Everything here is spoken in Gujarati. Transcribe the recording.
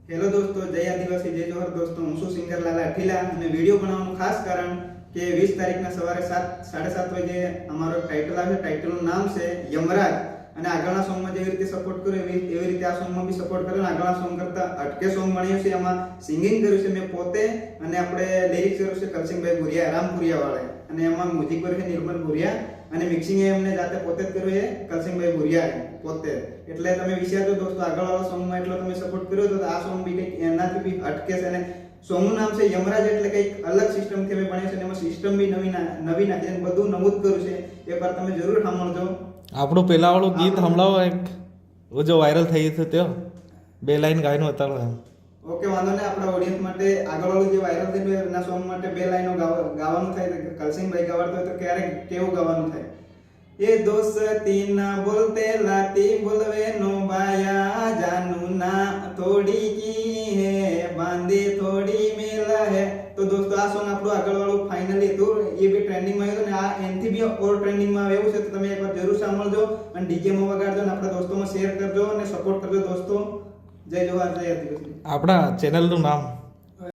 હેલો દોસ્તો, જય આદિવાસી જય જોહર દોસ્તો. હું છું સિંગર લાલા અઠીલા અને વિડીયો બનાવવાનું ખાસ કારણ કે 20 તારીખના સવારે 7:30 વાગે અમારો ટાઇટલ આવે. ટાઇટલનું નામ છે યમરાજ. અને આગળના સોંગમાં જેવી રીતે સપોર્ટ કર્યો એવી રીતે આ સોંગમાં બી સપોર્ટ કર્યો. આગળના સોંગ કરતા અટકે સોંગ બન્યું છે. એમાં સિંગિંગ કર્યું છે મેં પોતે અને આપણે લિરિક્સ કર્યું છે કરસિંગભાઈ ભુરિયા, રામપુરિયા વાળે. અને એમાં મ્યુઝિક કર્યું છે નિર્મલ ભુરિયા અને મિક્સિંગ એમને જાતે પોતે જ કર્યું છે કરસિંગભાઈ ભુરિયા પોતે. એટલે તમે વિચારજો દોસ્તો, આગળવાળા સોંગમાં એટલો તમે સપોર્ટ કર્યો તો આ સોંગ બી કંઈક એનાથી બી અટકે છે. અને સોંગનું નામ છે યમરાજ, એટલે કંઈક અલગ સિસ્ટમથી અમે ભણ્યું છે અને એમાં સિસ્ટમ બી નવી નાખી અને બધું નવું જ કર્યું છે. એકવાર તમે જરૂર સાંભળજો. આપણું પેલા વાળું ગીત હમણાં એક જો વાયરલ થઈ ગયું તે 2 લાઈન ગાયનો હતા. ઓકે, વાંધો નહીં. આપણા ઓડિયન્સ માટે આગળવાળું જે વાયરલ થયું એના સોંગ માટે 2 લાઈનો ગાવાનું થાય. કરસિંગભાઈ ગાવાડતો હોય તો ક્યારે કેવું ગાવાનું થાય? એ દોસ્તી ના બોલતે લાતી બોલવે નો બાયા જાનુ ના થોડી કી હે બાંધી થોડી મેલા હે. તો દોસ્તો આ સોંગ આપણું આગળવાળું ફાઇનલી હતું, એ બી ટ્રેન્ડિંગમાં આવ્યું અને આ એનથી બી ઓર ટ્રેન્ડિંગમાં આવે એવું છે. તો તમે એકવાર જરૂર સાંભળજો અને ડીજેમાં વગાડજો અને આપણા દોસ્તોમાં શેર કરજો અને સપોર્ટ કરજો દોસ્તો. જય જોહાર, જય આદિવાસી. આપણા ચેનલનું નામ